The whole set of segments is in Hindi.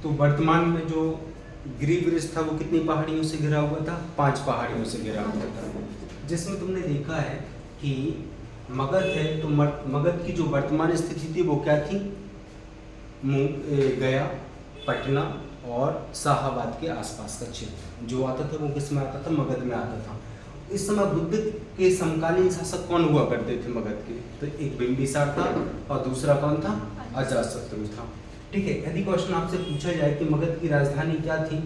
तो वर्तमान में जो गिरिब्रिज था वो कितनी पहाड़ियों से घिरा हुआ था? 5 पहाड़ियों से घिरा हुआ था, जिसमें तुमने देखा है कि मगध है तो मगध की जो वर्तमान स्थिति थी वो क्या थी? गया, पटना और शाहाबाद के आसपास का क्षेत्र जो आता था वो किस में आता था? मगध में आता था। इस समय बुद्ध के समकालीन शासक कौन हुआ करते थे मगध के? तो एक बिंबिसार था और दूसरा कौन था? अजातशत्रु था। ठीक है, यदि क्वेश्चन आपसे पूछा जाए कि मगध की राजधानी क्या थी,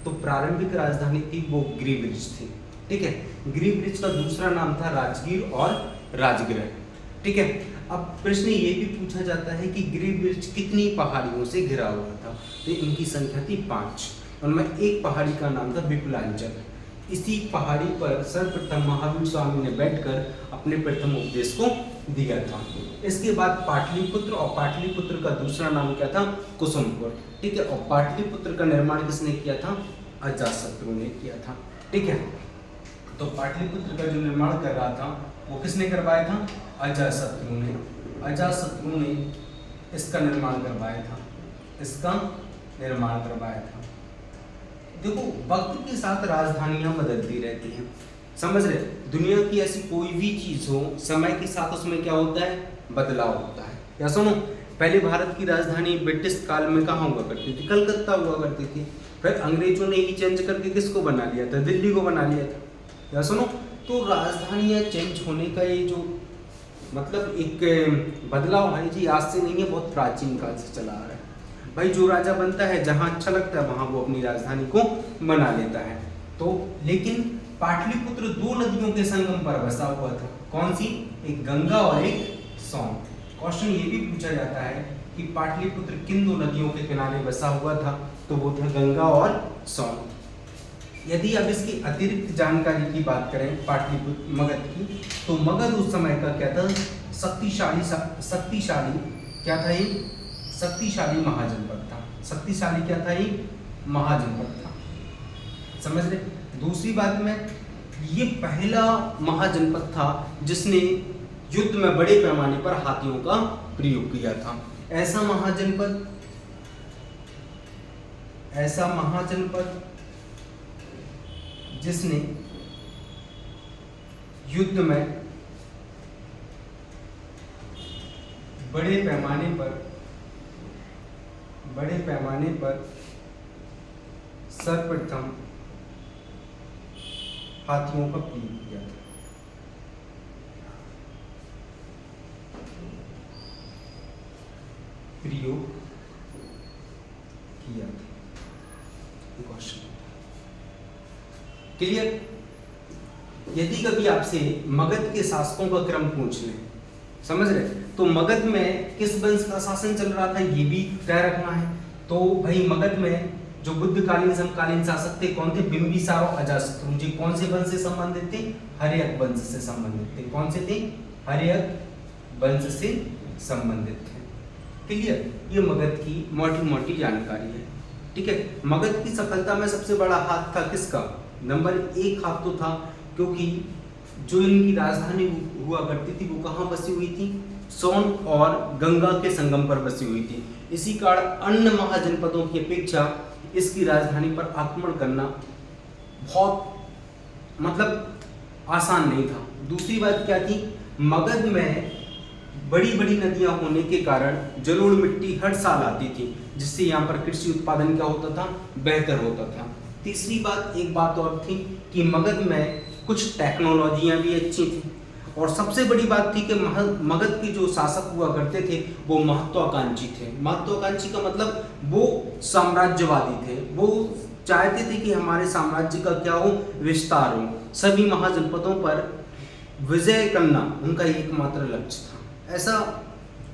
तो प्रारंभिक राजधानी थी वो गिरिब्रिज थी। ठीक है, गिरिब्रिज का दूसरा नाम था राजगीर और राजगृह। ठीक है, अब प्रश्न ये भी पूछा जाता है कि गिरिब्रिज कितनी पहाड़ियों से घिरा हुआ था? तो इनकी संख्या थी 5, उनमें एक पहाड़ी का नाम था विपुलांचल। इसी पहाड़ी पर सर्वप्रथम महावीर स्वामी ने बैठकर अपने प्रथम उपदेश को दिया था। इसके बाद पाटलिपुत्र, और पाटलिपुत्र का दूसरा नाम क्या था? कुसुमपुर। ठीक है, और पाटलिपुत्र का निर्माण किसने किया था? अजातशत्रु ने किया था। ठीक है, तो पाटलिपुत्र का जो निर्माण कर रहा था वो किसने करवाया था? अजातशत्रु ने। अजातशत्रु ने इसका निर्माण करवाया था, इसका निर्माण करवाया था। देखो, वक्त के साथ राजधानियां बदलती रहती हैं, समझ रहे? दुनिया की ऐसी कोई भी चीज हो, समय के साथ उसमें क्या होता है? बदलाव होता है। या सुनो, पहले भारत की राजधानी ब्रिटिश काल में कहाँ हुआ करती थी? कलकत्ता हुआ करती थी। फिर अंग्रेजों ने ही चेंज करके किसको बना लिया था? दिल्ली को बना लिया था। या सुनो, तो राजधानियां चेंज होने का ये जो मतलब एक बदलाव है जी, आज से नहीं है, बहुत प्राचीन काल से चला आ रहा है। भाई जो राजा बनता है, जहां अच्छा लगता है वहां वो अपनी राजधानी को बना लेता है। तो लेकिन पाटलिपुत्र 2 नदियों के संगम पर बसा हुआ था। कौन सी? एक गंगा और एक सोन। क्वेश्चन ये भी पूछा जाता है कि पाटलिपुत्र किन 2 नदियों के किनारे बसा हुआ था? तो वो था गंगा और सोन। यदि अब इसकी अतिरिक्त जानकारी की बात करें पाटलिपुत्र मगध की, तो मगध उस समय का क्या था? शक्तिशाली क्या था? ये शक्तिशाली महाजनपद था। शक्तिशाली क्या था? ये महाजनपद था, समझ रहे? दूसरी बात में, ये पहला महाजनपद था जिसने युद्ध में बड़े पैमाने पर हाथियों का प्रयोग किया था। ऐसा महाजनपद जिसने युद्ध में बड़े पैमाने पर सर्वप्रथम हाथियों का प्रयोग किया था। क्लियर? यदि कभी आपसे मगध के शासकों का क्रम पूछ लें, समझ रहे, तो मगध में किस वंश का शासन चल रहा था ये भी तय रखना है। तो भाई मगध में जो बुद्धकालीन समकालीन शासक थे कौन थे? बिंबिसार और अजातशत्रु जी कौन से वंश से संबंधित थे? हर्यक वंश से संबंधित थे। कौन से थे? हर्यक वंश से संबंधित थे। क्लियर? ये मगध की मोटी मोटी जानकारी है। ठीक है, मगध की सफलता में सबसे बड़ा हाथ था किसका? नंबर 1 हाथ तो था, क्योंकि जो इनकी राजधानी हुआ करती थी वो कहाँ बसी हुई थी? सोन और गंगा के संगम पर बसी हुई थी। इसी कारण अन्य महाजनपदों की अपेक्षा इसकी राजधानी पर आक्रमण करना बहुत मतलब आसान नहीं था। दूसरी बात क्या थी? मगध में बड़ी बड़ी नदियां होने के कारण जलोढ़ मिट्टी हर साल आती थी, जिससे यहाँ पर कृषि उत्पादन क्या होता था? बेहतर होता था। तीसरी बात, एक बात और थी कि मगध में कुछ टेक्नोलॉजियां भी अच्छी थी, और सबसे बड़ी बात थी कि मगध के जो शासक हुआ करते थे वो महत्वाकांक्षी थे। महत्वाकांक्षी का मतलब वो साम्राज्यवादी थे, वो चाहते थे कि हमारे साम्राज्य का क्या हो? विस्तार हो। सभी महाजनपदों पर विजय करना उनका एकमात्र लक्ष्य था। ऐसा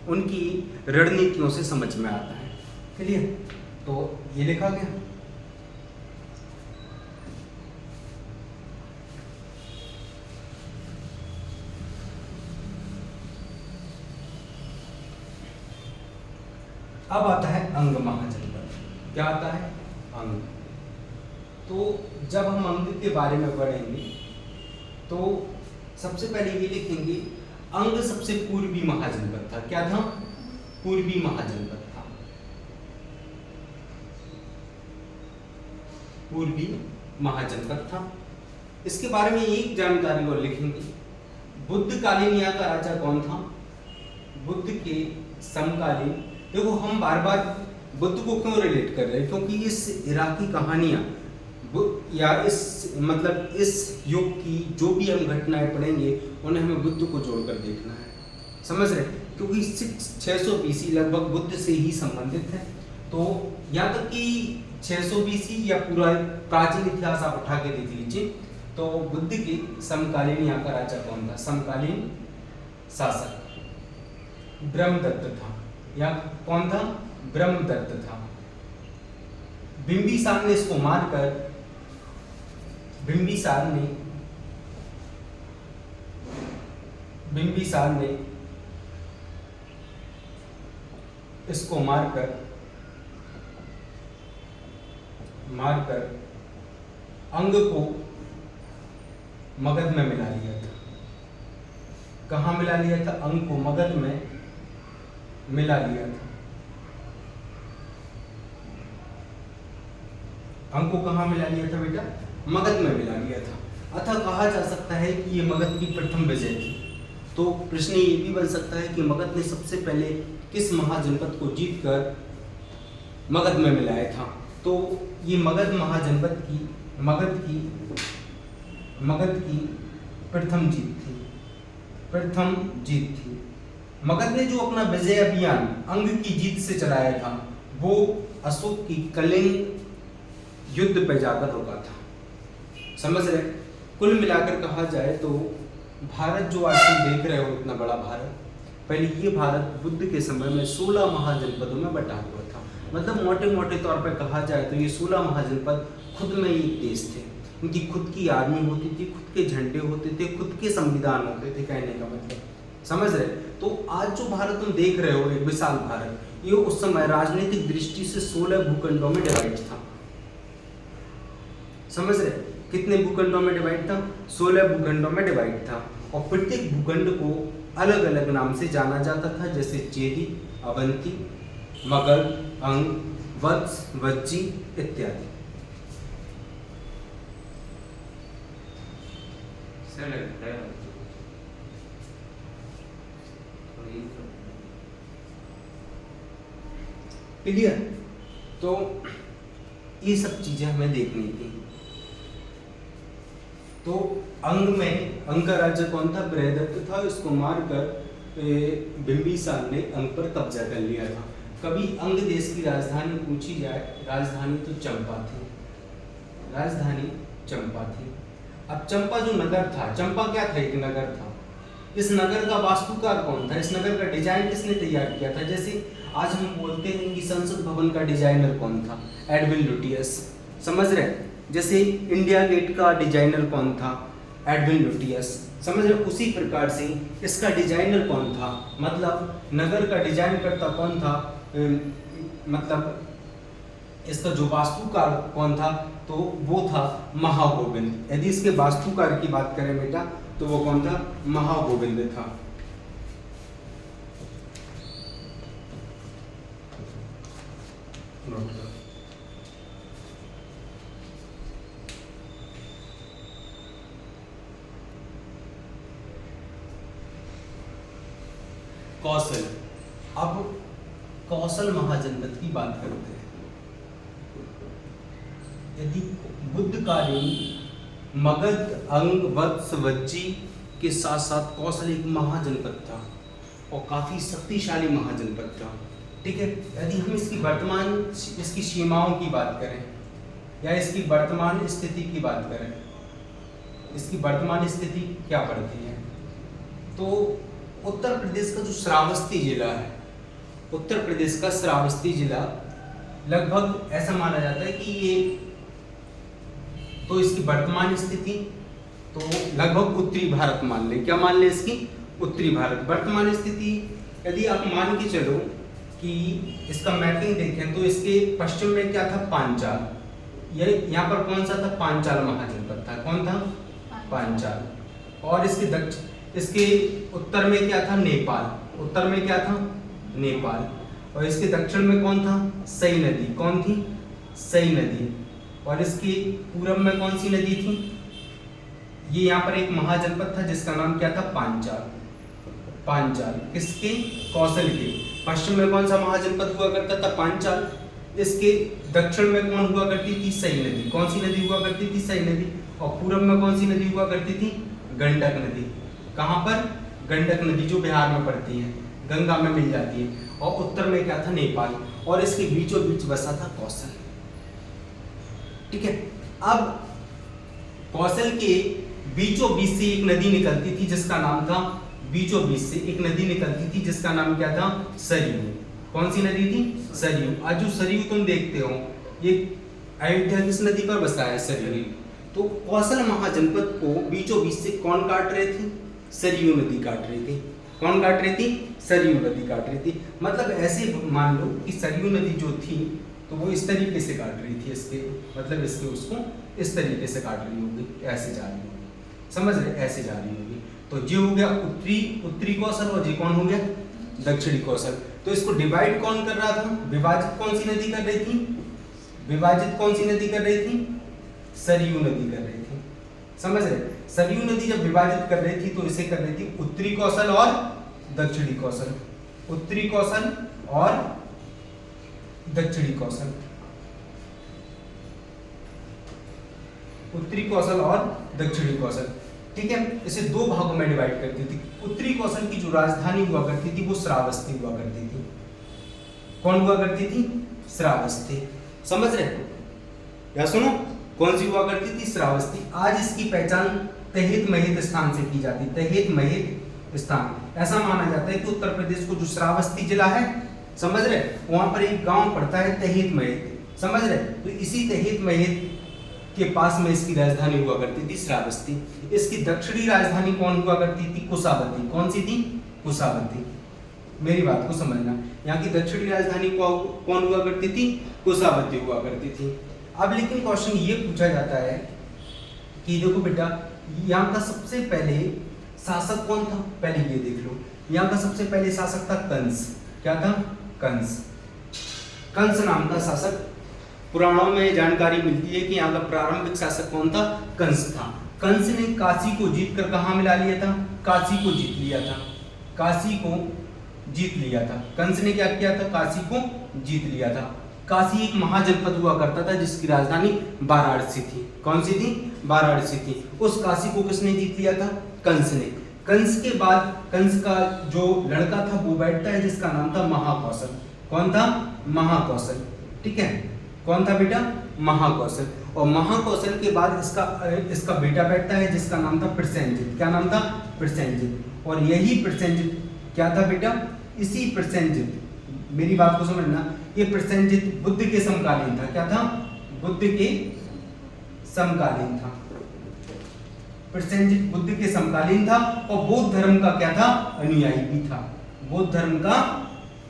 उनकी रणनीतियों से समझ में आता है। क्लियर? तो ये लिखा गया। अब आता है अंग महाजनपद। क्या आता है? अंग। तो जब हम अंग के बारे में पढ़ेंगे तो सबसे पहले ये लिखेंगे, अंग सबसे पूर्वी महाजनपद था। क्या था? पूर्वी महाजनपद था। पूर्वी महाजनपद था। इसके बारे में एक जानकारी और लिखेंगे, बुद्धकालीन यहाँ का राजा कौन था? बुद्ध के समकालीन। देखो हम बार बार बुद्ध को क्यों रिलेट कर रहे हैं, क्योंकि इस इराकी कहानियाँ या इस युग की जो भी हम घटनाएं पढ़ेंगे उन्हें हमें बुद्ध को जोड़कर देखना है, समझ रहे? क्योंकि 600 BC लगभग बुद्ध से ही संबंधित है। तो यहाँ तक कि 600 BC या पूरा प्राचीन इतिहास आप उठा के देख लीजिए, तो बुद्ध के समकालीन यहाँ का राजा कौन था? समकालीन शासक ब्रह्मदत्त था। या कौन था? ब्रह्मदत्त था। बिंबिसार ने इसको मारकर बिंबिसार ने इसको मारकर अंग को मगध में मिला लिया था। कहाँ मिला लिया था? अंग को मगध में मिला लिया था। अंग को कहाँ मिला लिया था बेटा? मगध में मिला लिया था। अतः कहा जा सकता है कि ये मगध की प्रथम विजय थी। तो प्रश्न ये भी बन सकता है कि मगध ने सबसे पहले किस महाजनपद को जीतकर मगध में मिलाया था? तो ये मगध महाजनपद की मगध की प्रथम जीत थी। मगध ने जो अपना विजय अभियान अंग की जीत से चलाया था वो अशोक की कलिंग युद्ध पर जाकर रुका था, समझ रहे? कुल मिलाकर कहा जाए तो भारत जो आज तुम देख रहे हो, इतना बड़ा भारत, पहले ये भारत बुद्ध के समय में 16 महाजनपदों में बटा हुआ था। मतलब मोटे मोटे तौर पर कहा जाए तो ये 16 महाजनपद खुद में ही देश थे। उनकी खुद की आर्मी होती थी, खुद के झंडे होते थे, खुद के संविधान होते थे, कहने का मतलब, समझ रहे? तो आज जो भारत तुम देख रहे हो, एक विशाल भारत, ये उस समय राजनीतिक दृष्टि से 16 भूखंडों में डिवाइड था, समझ रहे? कितने भूखंडों में डिवाइड था? 16 भूखंडों में डिवाइड था। और प्रत्येक भूखंड को अलग अलग नाम से जाना जाता था, जैसे चेदी, अवंती, मगध, अंग, वत्स, वज्जी इत्यादि। क्लियर? तो ये सब चीजें हमें देखनी थी। तो अंग का राज्य कौन था? बृहदत्त था। इसको मारकर बिंबिसार ने अंग पर कब्जा कर लिया था। कभी अंग देश की राजधानी पूछी जाए, राजधानी तो चंपा थी, राजधानी चंपा थी। अब चंपा जो नगर था, चंपा क्या था? एक नगर था। इस नगर का वास्तुकार कौन था? इस नगर का डिजाइन किसने तैयार किया था? जैसे आज हम बोलते हैं कि संसद भवन का डिजाइनर कौन था? एडविन लुटियस, समझ रहे? जैसे इंडिया गेट का डिजाइनर कौन था? एडविन लुटियस, समझ रहे? उसी प्रकार से इसका डिजाइनर कौन था? मतलब नगर का डिजाइन करता कौन था? मतलब इसका जो वास्तुकार कौन था? तो वो था महागोविंद। यदि इसके वास्तुकार की बात करें बेटा तो वो कौन था? महागोविंद था। कौशल। अब कौशल महाजनपद की बात करते हैं। यदि बुद्धकालीन मगध, अंग, वत्स, वज्जी के साथ साथ कौशल एक महाजनपद था और काफी शक्तिशाली महाजनपद था, ठीक है? यदि हम इसकी सीमाओं की बात करें या इसकी वर्तमान स्थिति की बात करें, इसकी वर्तमान स्थिति क्या पड़ती है? तो उत्तर प्रदेश का जो श्रावस्ती जिला है, उत्तर प्रदेश का श्रावस्ती जिला लगभग ऐसा माना जाता है कि ये, तो इसकी वर्तमान स्थिति तो लगभग उत्तरी भारत मान लें। क्या मान लें इसकी? उत्तरी भारत। वर्तमान स्थिति यदि आप मान के चलो कि इसका मैपिंग देखें तो इसके पश्चिम में क्या था? पांचाल। ये यहाँ पर कौन सा था? पांचाल महाजनपद था। कौन था? पांचाल। और इसके उत्तर में क्या था? नेपाल। उत्तर में क्या था? नेपाल। और इसके दक्षिण में कौन था? सई नदी। कौन थी? सई नदी। और इसके पूरब में कौन सी नदी थी? ये यहाँ पर एक महाजनपद था जिसका नाम क्या था? पांचाल। पांचाल किसके? कौशल के। पश्चिम में कौन सा महाजनपद हुआ करता था? पांचाल। इसके दक्षिण में कौन हुआ करती थी? सई नदी। कौन सी नदी हुआ करती थी? सई नदी। और पूरब में कौन सी नदी हुआ करती थी? गंडक नदी। कहाँ पर? गंडक नदी, जो बिहार में पड़ती है, गंगा में मिल जाती है। और उत्तर में क्या था? नेपाल। और इसके बीचों बीच बसा था कौशल। ठीक है। अब कौशल के बीचों बीच से एक नदी निकलती थी जिसका नाम था, बीचों बीच से एक नदी निकलती थी जिसका नाम क्या था? सरयू। कौन सी नदी थी? सरयू। आज जो सरयू तुम देखते हो, ये अयोध्या किस नदी पर बसा है? सरयू। तो कौशल महाजनपद को बीचों बीच से कौन काट रहे थे? सरयू नदी काट रही थी। कौन काट रही थी? सरयू नदी काट रही थी। मतलब ऐसे मान लो कि सरयू नदी जो थी तो वो इस तरीके से काट रही थी, इसके मतलब इसके उसको इस तरीके से काट रही होगी, ऐसे जा रही होगी, समझ रहे? ऐसे जा रही होगी। तो ये हो गया उत्तरी कौशल और ये कौन हो गया? दक्षिणी कौशल। तो इसको डिवाइड कौन कर रहा था? विभाजित कौन सी नदी कर रही थी? विभाजित कौन सी नदी कर रही थी? सरयू नदी कर रही थी, समझ रहे? सरयू नदी जब विभाजित कर रही थी तो इसे कर रही थी उत्तरी कौशल और दक्षिणी कौशल। उत्तरी कौशल और दक्षिणी कौशल। उत्तरी कौशल और दक्षिणी कौशल। ठीक है। इसे दो भागों में डिवाइड करती थी। उत्तरी कौशल की जो राजधानी हुआ करती थी वो श्रावस्ती हुआ करती थी। कौन हुआ करती थी? श्रावस्ती। समझ रहे? या सुनो, कौन सी हुआ करती थी? श्रावस्ती। आज इसकी पहचान तहित महित स्थान से की जाती है। तहित महित स्थान, ऐसा माना जाता है कि उत्तर प्रदेश को जो श्रावस्ती जिला है, समझ रहे, वहां पर एक गांव पड़ता है तहित महित, समझ रहे? तो इसी तहित महित के पास में इसकी राजधानी हुआ करती थी श्रावस्ती। इसकी दक्षिणी राजधानी कौन हुआ करती थी? कुशावती। कौन सी थी? कुशावती। मेरी बात को समझना, यहाँ की दक्षिणी राजधानी कौन हुआ करती थी? कुशावती हुआ करती थी। अब लेकिन क्वेश्चन ये पूछा जाता है कि देखो बेटा, यहाँ का सबसे पहले शासक कौन था? पहले ये देख लो, यहाँ का सबसे पहले शासक था कंस। क्या था? कंस। कंस नाम का शासक। पुराणों में जानकारी मिलती है कि यहाँ का प्रारंभिक शासक कौन था? कंस था। कंस ने काशी को जीतकर कहाँ मिला लिया था? काशी को जीत लिया था। काशी को जीत लिया था। कंस ने क्या किया था? काशी को जीत लिया था। काशी एक महाजनपद हुआ करता था जिसकी राजधानी वाराणसी थी। कौन सी थी? वाराणसी थी। उस काशी को किसने जीत लिया था? कंस ने। कंस के बाद कंस का जो लड़का था वो बैठता है जिसका नाम था महाकौशल। कौन था? महाकौशल। ठीक है। कौन था बेटा? महाकौशल। और महाकौशल के बाद इसका बेटा बैठता है जिसका नाम था प्रसेनजित। क्या नाम था? प्रसेनजित। और यही प्रसेनजित क्या था बेटा? इसी प्रसेनजित, मेरी बात को समझना, ये प्रसेनजित बुद्ध के समकालीन था। क्या था? बुद्ध के समकालीन था। प्रसेनजित बुद्ध के समकालीन था और बौद्ध धर्म का क्या था? अनुयायी भी था। बौद्ध धर्म का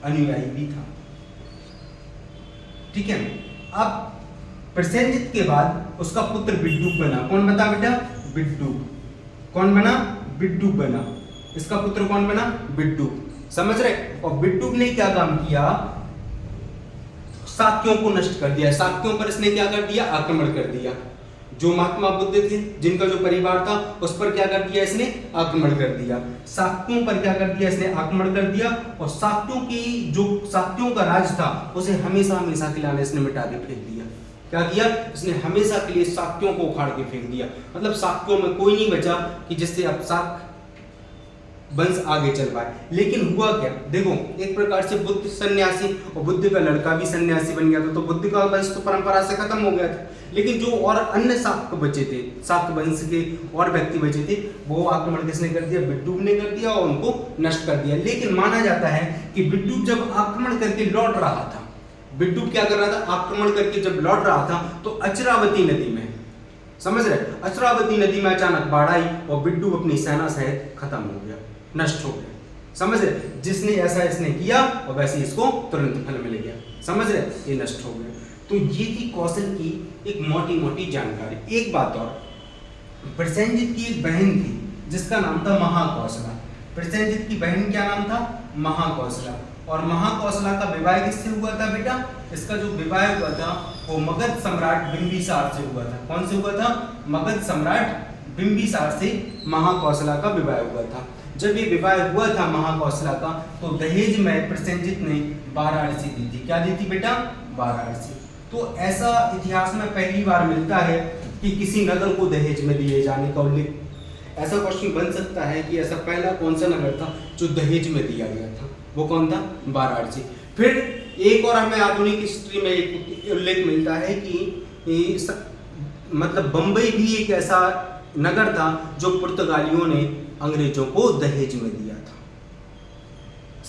अनुयायी भी था। ठीक है। अब प्रसेनजित के बाद उसका पुत्र बिड्डूक बना। कौन बता बेटा? बिड्डूक। कौन बना? बिड्डूक बना। इसका पुत्र कौन बना? बिड्डूक। समझ रहे? और बिड्डूक ने क्या काम किया? शाक्यों को नष्ट कर दिया। शाक्यों पर इसने क्या कर दिया? आक्रमण कर दिया। जो महात्मा बुद्ध थे, जिनका जो परिवार था, उस पर क्या कर दिया इसने? आक्रमण कर दिया। शाक्यों पर क्या कर दिया इसने? आक्रमण कर दिया। और शाक्यों का राज था उसे हमेशा हमेशा के लिए इसने मिटा के फेंक दिया। क्या किया इसने? हमेशा के लिए शाक्यों को उखाड़ के फेंक दिया। मतलब शाक्यों में कोई नहीं बचा कि जिससे अब शाक्य वंश आगे चल पाए। लेकिन हुआ क्या? देखो, एक प्रकार से बुद्ध सन्यासी और बुद्ध का लड़का भी सन्यासी बन गया था, तो बुद्ध का वंश तो परंपरा से खत्म हो गया था। लेकिन जो और अन्य शाक्य बचे थे, शाक्य वंश के और व्यक्ति बचे थे, वो आक्रमण किसने कर दिया? बिड्डूक ने कर दिया और उनको नष्ट कर दिया। लेकिन माना जाता है कि बिड्डूक जब आक्रमण करके लौट रहा था, बिड्डूक क्या कर रहा था? आक्रमण करके जब लौट रहा था तो अचरावती नदी में, समझ रहे, अचरावती नदी में अचानक बाढ़ आई और बिड्डूक अपनी सेना सहित खत्म हो गया, नष्ट हो गया। समझ रहे? जिसने ऐसा इसने किया और वैसे इसको तुरंत फल मिल गया। समझ रहे? ये नष्ट हो गया। तो ये थी कौशल की एक मोटी मोटी जानकारी। एक बात और, प्रसेनजित की एक बहन थी जिसका नाम था महाकौशला। प्रसेनजित की बहन क्या नाम था? महाकौशला। और महाकौशला का विवाह किससे हुआ था बेटा? इसका जो विवाह हुआ था वो मगध सम्राट बिंबिसार से हुआ था। कौन से हुआ था? मगध सम्राट बिंबिसार से महाकौशला का विवाह हुआ था। जब ये विवाह हुआ था महाकौशला का, तो दहेज में प्रसेनजित ने 12 अरसी दी थी। क्या दी थी बेटा? 12 अरसी। तो ऐसा इतिहास में पहली बार मिलता है कि किसी नगर को दहेज में दिए जाने का उल्लेख। ऐसा क्वेश्चन बन सकता है कि ऐसा पहला कौन सा नगर था जो दहेज में दिया गया था? वो कौन था? 12 अरसी। फिर एक और हमें आधुनिक हिस्ट्री में एक उल्लेख मिलता है कि मतलब बंबई भी एक ऐसा नगर था जो पुर्तगालियों ने अंग्रेजों को दहेज में दिया था।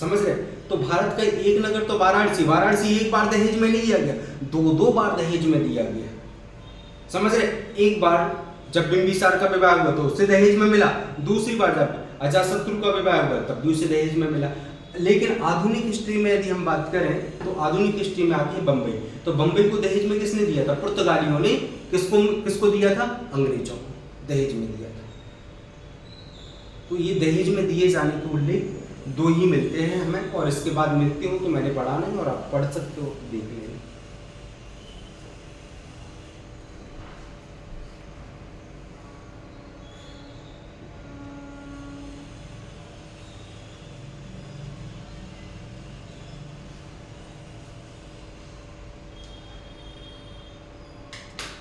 समझ रहे? तो भारत का एक नगर तो वाराणसी एक बार दहेज में नहीं दिया गया, दो बार दहेज में दिया गया। समझ रहे? एक बार जब बिंबिसार का विवाह हुआ तो उससे दहेज में मिला, दूसरी बार जब अजातशत्रु का विवाह हुआ तब भी उसे दहेज में मिला। लेकिन आधुनिक हिस्ट्री में यदि हम बात करें तो आधुनिक हिस्ट्री में आती है बंबई। तो बंबई को दहेज में किसने दिया था? पुर्तगालियों ने। किसको दिया था? अंग्रेजों को दहेज में दिया था। तो ये दहेज में दिए जाने के उल्लेख 2 ही मिलते हैं हमें, और इसके बाद मिलते हो तो मैंने पढ़ा नहीं, और आप पढ़ सकते हो, देख लेना।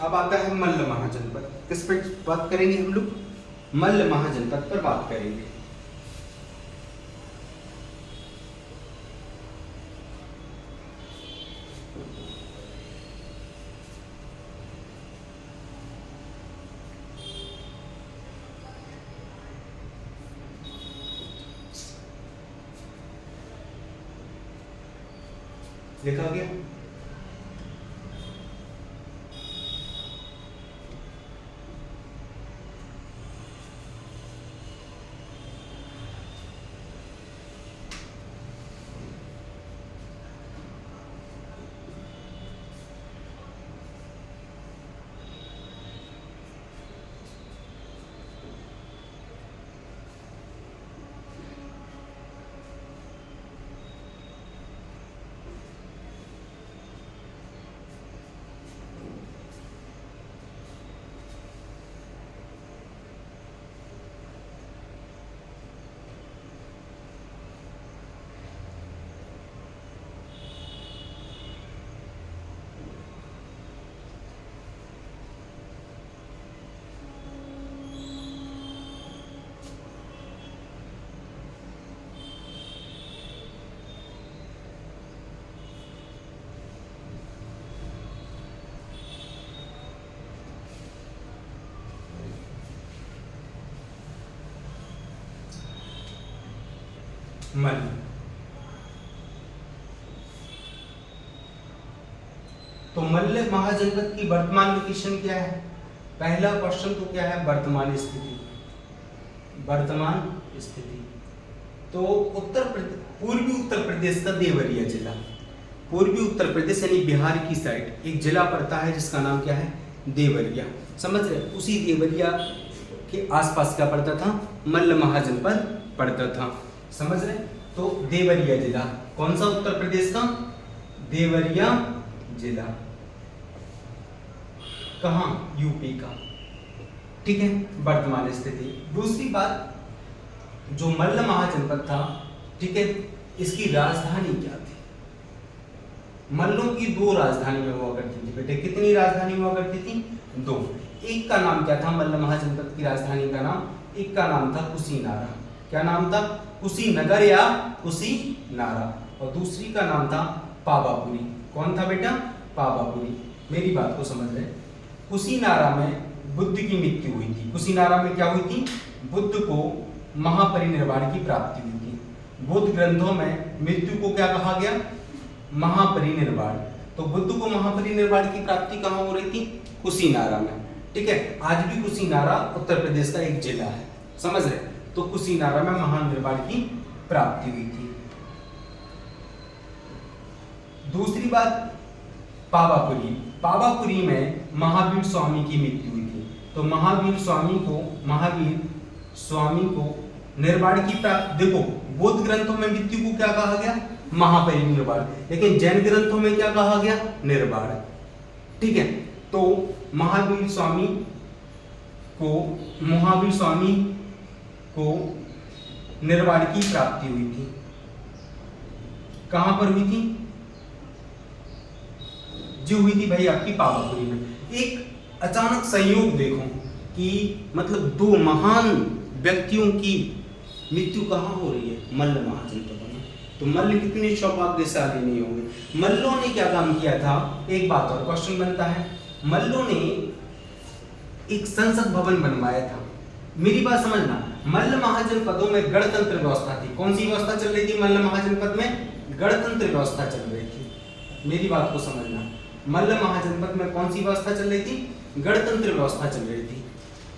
अब आता है मल्ल महाजनपद। किस पर बात करेंगे हम लोग? मल्ल महाजनपद पर बात करेंगे। लिखा गया? मल्ल। तो मल्ल महाजनपद की वर्तमान लोकेशन क्या है? पहला क्वेश्चन तो क्या है? वर्तमान स्थिति। वर्तमान स्थिति तो पूर्वी उत्तर प्रदेश का देवरिया जिला, पूर्वी उत्तर प्रदेश यानी बिहार की साइड एक जिला पड़ता है जिसका नाम क्या है? देवरिया। समझ रहे? उसी देवरिया के आसपास क्या पड़ता था? मल्ल महाजनपद पड़ता था। समझ रहे? तो देवरिया जिला कौन सा? उत्तर प्रदेश का देवरिया जिला। कहां? यूपी का। ठीक है, वर्तमान स्थिति। दूसरी बात, जो मल्ल महाजनपद था, ठीक है, इसकी राजधानी क्या थी? मल्लों की 2 राजधानियां हुआ करती थी बेटे। कितनी राजधानी हुआ करती थी? 2। एक का नाम क्या था? मल्ल महाजनपद की राजधानी का नाम, एक का नाम था कुशीनारा। क्या नाम था? कुशीनगर या कुशीनारा। और दूसरी का नाम था पावापुरी। कौन था बेटा? पावापुरी। मेरी बात को समझ रहे? कुशीनारा में बुद्ध की मृत्यु हुई थी। कुशीनारा में क्या हुई थी? बुद्ध को महापरिनिर्वाण की प्राप्ति हुई थी। बुद्ध ग्रंथों में मृत्यु को क्या कहा गया? महापरिनिर्वाण। तो बुद्ध को महापरिनिर्वाण की प्राप्ति कहाँ हो रही थी? कुशीनारा में। ठीक है, आज भी कुशीनारा उत्तर प्रदेश का एक जिला है। समझ रहे? तो कुशीनारा में महानिर्वाण की प्राप्ति हुई थी। दूसरी बात, पावापुरी। पावापुरी में महावीर स्वामी की मृत्यु हुई थी। तो महावीर स्वामी को निर्वाण की प्राप्ति, देखो बौद्ध ग्रंथों में मृत्यु को क्या कहा गया? महापरिनिर्वाण, लेकिन जैन ग्रंथों में क्या कहा गया? निर्वाण। ठीक है, तो महावीर स्वामी को निर्वाण की प्राप्ति हुई थी। कहां पर हुई थी? जो हुई थी भाई आपकी पावापुरी में। एक अचानक संयोग देखो कि मतलब दो महान व्यक्तियों की मृत्यु कहाँ हो रही है? मल्ल महाजनपद में। तो मल्ल कितने सौभाग्यशाली नहीं होंगे। मल्लों ने क्या काम किया था? एक बात और क्वेश्चन बनता है, मल्लों ने एक संसद भवन बनवाया था। मेरी बात समझना, मल्ल महाजनपदों में गणतंत्र व्यवस्था थी। कौन सी व्यवस्था चल रही थी मल्ल महाजनपद में? गणतंत्र व्यवस्था चल रही थी। मेरी बात को समझना, मल्ल महाजनपद में कौन सी व्यवस्था चल रही थी? गणतंत्र व्यवस्था चल रही थी।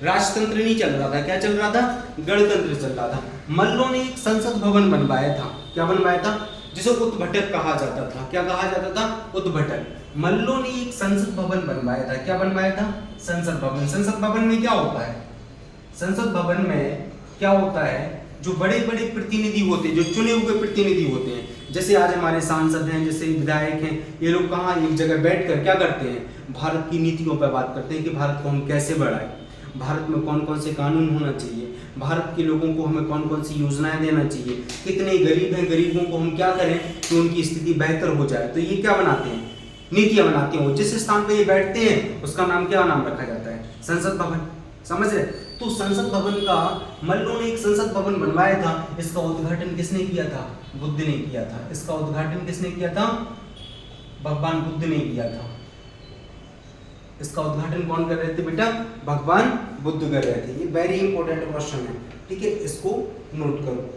राजतंत्र नहीं चल रहा था। क्या चल रहा था? गणतंत्र चल रहा था। मल्लों ने एक संसद भवन बनवाया था। क्या बनवाया था? जिसे उद्भटक कहा जाता था। क्या कहा जाता था? उद्भटक। मल्लों ने एक संसद भवन बनवाया था। क्या बनवाया था? संसद भवन। संसद भवन में क्या होता है? संसद भवन में क्या होता है? जो बड़े बड़े प्रतिनिधि होते हैं, जो चुने हुए प्रतिनिधि होते हैं, जैसे आज हमारे सांसद हैं, जैसे विधायक हैं, ये लोग कहाँ एक जगह बैठकर क्या करते हैं? भारत की नीतियों पर बात करते हैं कि भारत को हम कैसे बढ़ाएं, भारत में कौन कौन से कानून होना चाहिए, भारत के लोगों को हमें कौन कौन सी योजनाएं देना चाहिए, कितने गरीब हैं, गरीबों को हम क्या करें कि उनकी स्थिति बेहतर हो जाए। तो ये क्या बनाते हैं? नीतियां बनाते हैं। जिस स्थान पे ये बैठते हैं उसका नाम क्या नाम रखा जाता है? संसद भवन। समझ रहे? तो संसद भवन का मल्लों ने एक संसद भवन बनवाया था। इसका उद्घाटन किसने किया था? बुद्ध ने किया था। इसका उद्घाटन किसने किया था? भगवान बुद्ध ने किया था। इसका उद्घाटन कौन कर रहे थे बेटा? भगवान बुद्ध कर रहे थे। ये वेरी इंपॉर्टेंट क्वेश्चन है। ठीक है, इसको नोट करो।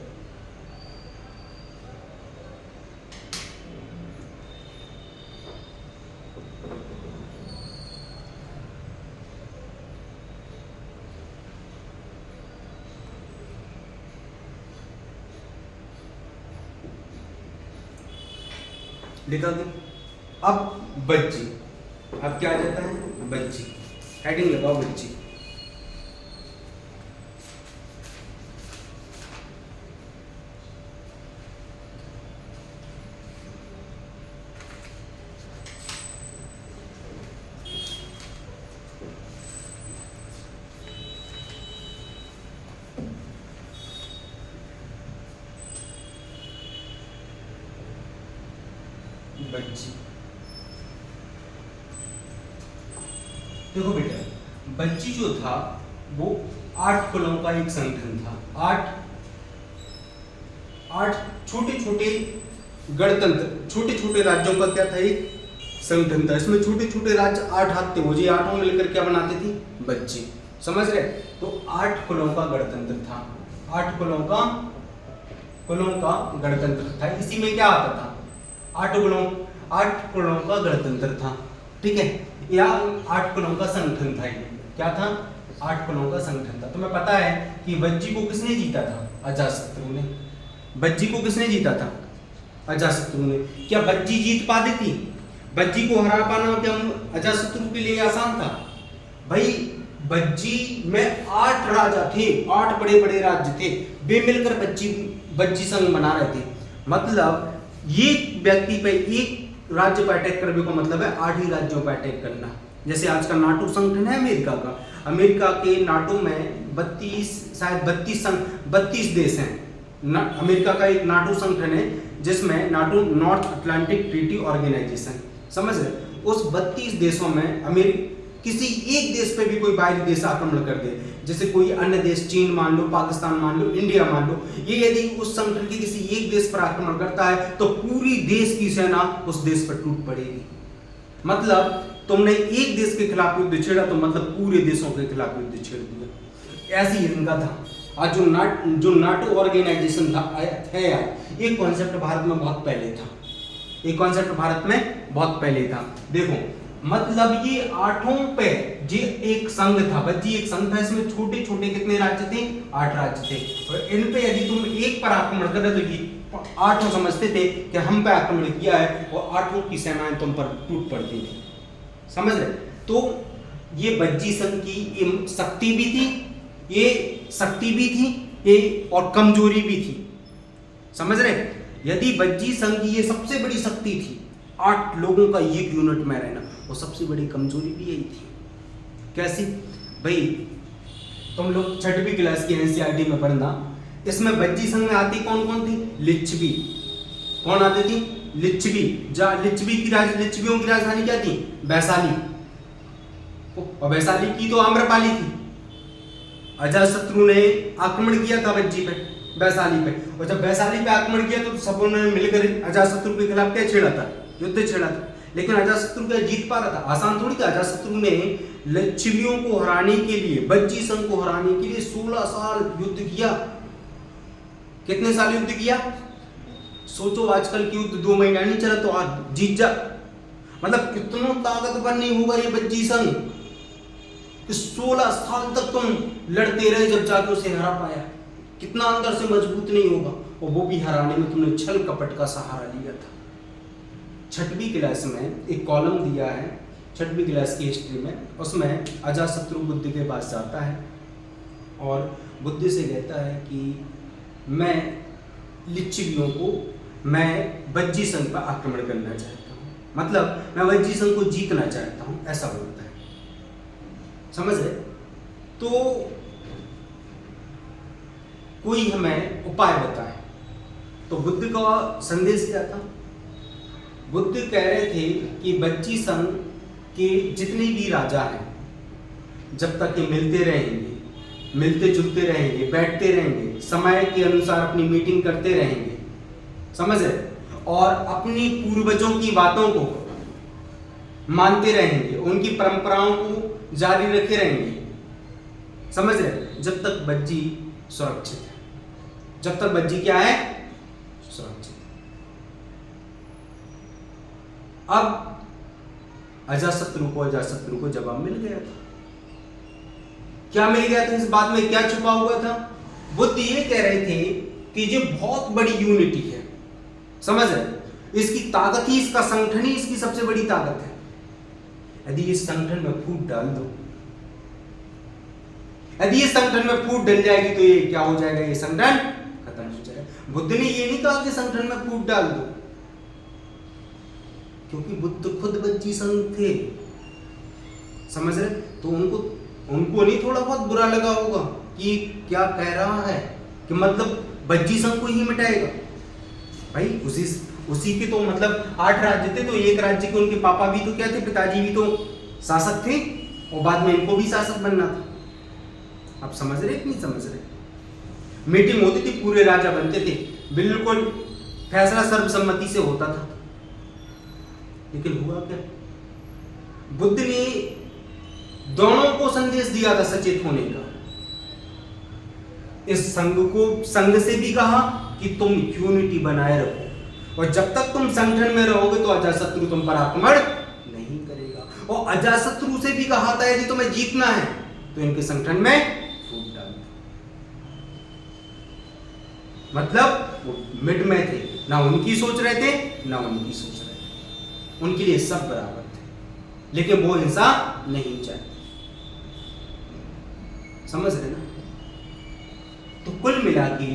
लिखा गया। अब बच्ची, अब क्या आ जाता है? बच्ची। हेडिंग लगाओ बच्ची। बच्ची, देखो बेटा, बच्ची जो था वो 8 कुलों का एक संगठन था। 8 छोटे छोटे गणतंत्र, छोटे छोटे राज्यों का क्या था? एक संगठन था। इसमें छोटे छोटे राज्य 8 हाथ थे। वो जी 8 मिलकर क्या बनाते थी? बच्ची। समझ रहे? तो 8 कुलों का गणतंत्र था। 8 कुलों का गणतंत्र था। इसी में क्या आता था? 8 कुलों का गणतंत्र था। ठीक है, या 8 कुलों का संगठन था। ये क्या था? 8 कुलों का संगठन था। तुम्हें पता है कि बज्जी को किसने जीता था? अजातशत्रु ने। बज्जी को किसने जीता था? अजातशत्रु ने। क्या बज्जी जीत पाती थी? बज्जी को हरा पाना क्या अजातशत्रु के लिए आसान था? भाई बज्जी में 8 राजा थे, 8 बड़े बड़े राज्य थे। वे मिलकर बज्जी संघ बना रहे थे। मतलब ये व्यक्ति पे एक राज्य पर अटैक करने का मतलब है 8 ही राज्यों पर अटैक करना। जैसे आज का नाटो संगठन है अमेरिका का। अमेरिका के नाटो में 32 देश हैं। अमेरिका का एक नाटो संगठन है जिसमें NATO, North Atlantic Treaty Organization. समझ रहे? उस 32 देशों में किसी एक देश पे भी कोई बाहरी देश आक्रमण कर दे, जैसे कोई अन्य देश, चीन मान लो, पाकिस्तान मान लो, इंडिया मान लो, ये यदि उस संगठन के किसी एक देश पर आक्रमण करता है तो पूरी देश की सेना उस देश पर टूट पड़ेगी। मतलब तुमने एक देश के खिलाफ युद्ध छेड़ा तो मतलब पूरे देशों के खिलाफ युद्ध छेड़ दिया। ऐसी इनका था। आज जो नाटो ऑर्गेनाइजेशन था है यार, एक कॉन्सेप्ट भारत में बहुत पहले था। एक कॉन्सेप्ट भारत में बहुत पहले था। देखो मतलब ये 8 पे जे एक संघ था। बच्ची एक संघ था। इसमें छोटे छोटे कितने राज्य थे? 8 राज्य थे। और इन पे यदि तुम एक पर आक्रमण कर रहे तो ये 8 समझते थे कि हम पे आक्रमण किया है और 8 की सेनाएं तुम पर टूट पड़ती थी। समझ रहे? तो ये बज्जी संघ की ये शक्ति भी थी, ये शक्ति भी थी, ये और कमजोरी भी थी। समझ रहे? यदि बज्जी संघ की ये सबसे बड़ी शक्ति थी, 8 लोगों का एक यूनिट में रहना, वो सबसे बड़ी कमजोरी भी यही थी। कैसी भाई, तुम लोग 6वीं क्लास की एनसीईआरटी में पढ़ना, इसमें बज्जी संघ में आती कौन कौन थी? लिच्छवी। कौन आती थी? लिच्छवी। लिच्छवियों की राजधानी क्या थी? वैशाली। और वैशाली की तो आम्रपाली थी। अजातशत्रु ने आक्रमण किया था बज्जी पे, वैशाली पे, और जब वैशाली पे आक्रमण किया तो सब उन्होंने मिलकर अजातशत्रु के खिलाफ क्या छेड़ा था? युद्ध छेड़ा था। लेकिन अजातशत्रु क्या जीत पा रहा था? आसान थोड़ी था। अजातशत्रु ने लिच्छवियों को हराने के लिए, बज्जी संघ को हराने के लिए 16 साल युद्ध किया। कितने साल युद्ध किया? सोचो, आजकल की युद्ध 2 महीना नहीं चला तो आज जीत जा। मतलब कितना ताकतवर नहीं होगा ये बज्जी संघ कि 16 साल तक तुम लड़ते रहे, जब जाके उसे हरा पाया। कितना अंदर से मजबूत नहीं होगा। और वो भी हराने में तुमने छल कपट का सहारा लिया था। 6वीं क्लास में एक कॉलम दिया है, 6वीं क्लास की हिस्ट्री में, उसमें अजातशत्रु बुद्ध के पास जाता है और बुद्ध से कहता है कि मैं लिच्छवियों को, मैं बज्जी संघ पर आक्रमण करना चाहता हूँ, मतलब मैं बज्जी संघ को जीतना चाहता हूँ, ऐसा बोलता है। समझ रहे? तो कोई हमें उपाय बताए। तो बुद्ध का संदेश क्या था? बुद्ध कह रहे थे कि बज्जी संघ के जितने भी राजा हैं, जब तक ये मिलते रहेंगे, मिलते जुलते रहेंगे, बैठते रहेंगे, समय के अनुसार अपनी मीटिंग करते रहेंगे, समझ रहे, और अपनी पूर्वजों की बातों को मानते रहेंगे, उनकी परंपराओं को जारी रखे रहेंगे, समझ रहे, जब तक बज्जी सुरक्षित है। जब तक बज्जी क्या है? सुरक्षित। अब अजातशत्रु को जवाब मिल गया था। क्या मिल गया था? इस बात में क्या छुपा हुआ था? बुद्ध ये कह रहे थे कि ये बहुत बड़ी यूनिटी है, समझ रहे, इसकी ताकत ही, इसका संगठन ही इसकी सबसे बड़ी ताकत है। यदि इस संगठन में फूट डाल दो, यदि इस संगठन में फूट डल जाएगी तो ये क्या हो जाएगा? ये संगठन खत्म हो जाएगा। बुद्ध ने ये नहीं कहा कि संगठन में फूट डाल दो, क्योंकि बुद्ध खुद बज्जी संघ थे, समझ रहे, तो उनको नहीं थोड़ा बहुत बुरा लगा होगा कि क्या कह रहा है, कि मतलब बज्जी संघ को ही मिटाएगा। भाई उसी के तो मतलब 8 राज्य थे, तो एक राज्य के उनके पापा भी तो क्या थे? पिताजी भी तो शासक थे, और बाद में इनको भी शासक बनना था। आप समझ रहे कि नहीं समझ रहे? मीटिंग होती थी, पूरे राजा बनते थे, बिल्कुल फैसला सर्वसम्मति से होता था। लेकिन हुआ क्या? बुद्ध ने दोनों को संदेश दिया था सचेत होने का। इस संघ से भी कहा कि तुम यूनिटी बनाए रखो, और जब तक तुम संगठन में रहोगे तो अजातशत्रु तुम पर आक्रमण नहीं करेगा। और अजातशत्रु से भी कहा था यदि तुम्हें जीतना है तो इनके संगठन में फूट डाल दो। मतलब वो मिड में थे, ना उनकी सोच रहे थे ना उनकी सोच रहे थे, उनके लिए सब बराबर थे, लेकिन वो हिंसा नहीं चाहते। समझ रहे ना? तो कुल मिला के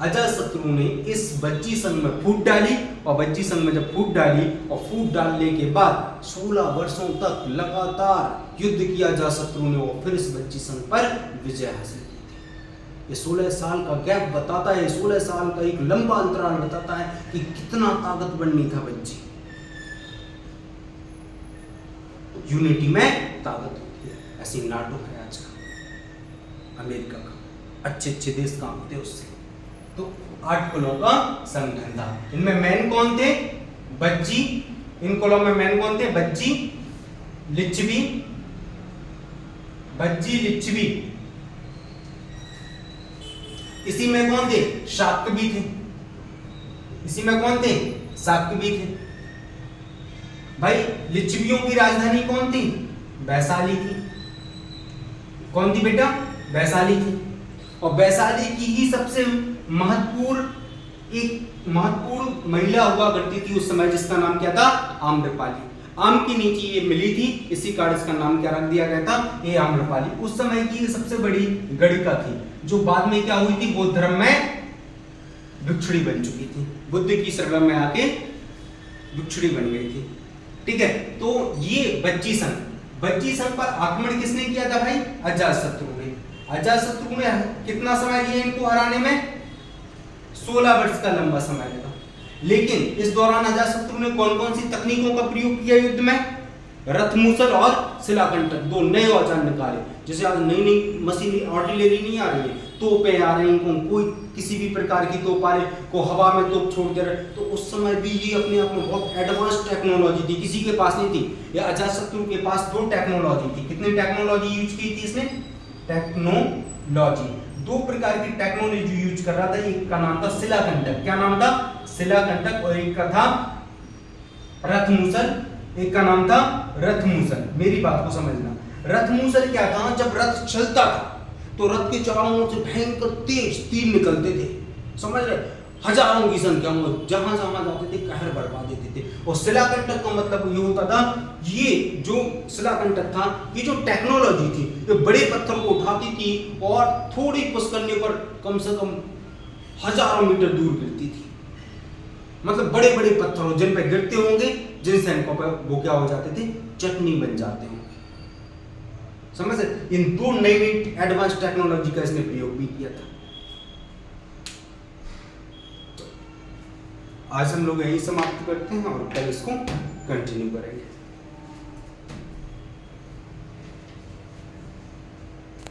अजातशत्रु ने इस बज्जी संघ में फूट डाली, और बज्जी संघ में जब फूट डाली और फूट डालने के बाद 16 वर्षों तक लगातार युद्ध किया अजातशत्रु ने, और फिर इस बज्जी संघ पर विजय हासिल की थी। ये 16 साल का गैप बताता है, 16 साल का एक लंबा अंतराल बताता है कि कितना ताकतवर नहीं था बज्जी। यूनिटी में ताकत होती है। ऐसी नाटो है आज का, अमेरिका का, अच्छे देश काम होते उससे। तो 8 कुलों का संगठन था। इनमें मैन कौन थे? बज्जी। इन कुलों में मैन कौन थे? बज्जी, लिच्छवी, बज्जी, लिच्छवी। इसी में कौन थे? शाक्य भी थे। इसी में कौन थे? शाक्य भी थे। भाई लिच्छवियों की राजधानी कौन थी? वैशाली थी। कौन थी बेटा? वैशाली थी। और वैशाली की ही सबसे महत्वपूर्ण महिला हुआ करती थी उस समय, जिसका नाम क्या था? आम्रपाली। आम के नीचे ये मिली थी, इसी कारण इसका नाम क्या रख दिया गया था? ये आम्रपाली। उस समय की सबसे बड़ी गणिका थी, जो बाद में क्या हुई थी? बौद्ध धर्म में भिक्षुणी बन चुकी थी। बुद्ध की शरण में आके भिक्षुणी बन गई थी। ठीक है, तो ये बज्जी संघ पर आक्रमण किसने किया था भाई? अजातशत्रु ने। अजातशत्रु ने कितना समय लिया इनको हराने में? 16 वर्ष का लंबा समय लगा। लेकिन इस दौरान अजातशत्रु ने कौन कौन सी तकनीकों का प्रयोग किया युद्ध में? रथमूसल और शिलाकंटक, दो नए औजार निकाले। जैसे आज नई नई मशीन आर्टिलरी नहीं आ रही है, तोपें आ रही, कोई किसी भी प्रकार की तोप आ रही, को हवा में तोप छोड़ दे रहे, तो उस समय भी ये अपने आप में बहुत एडवांस टेक्नोलॉजी थी, किसी के पास नहीं थी। या अजातशत्रु के पास 2 टेक्नोलॉजी थी। कितनी टेक्नोलॉजी यूज की थी इसने? टेक्नोलॉजी, 2 प्रकार की टेक्नोलॉजी यूज कर रहा था। एक का नाम था शिलाकंटक। क्या नाम था? शिलाकंटक। और एक का था रथमूसल, एक का नाम था रथमूसल। मेरी बात को समझना, रथमूसल क्या था? जब रथ चलता था तो रथ के चारों ओर से भयंकर तेज तीर निकलते थे, समझ रहे? हजारों की संख्या में जहां जहां जाते थे कहर बरपा देते थे। और शिलाकंटक का मतलब ये होता था, ये जो शिलाकंटक था, ये जो टेक्नोलॉजी थी, ये बड़े पत्थर को उठाती थी और थोड़ी पुश करने पर कम से कम हजारों मीटर दूर गिरती थी। मतलब बड़े बड़े पत्थरों जिन पे गिरते होंगे, जिन सैनिकों पर वो क्या हो जाते थे? चटनी बन जाते होंगे। समझ? इन 2 नई नई एडवांस टेक्नोलॉजी का इसने प्रयोग भी किया था। आज हम लोग यही समाप्त करते हैं और कल इसको कंटिन्यू करेंगे।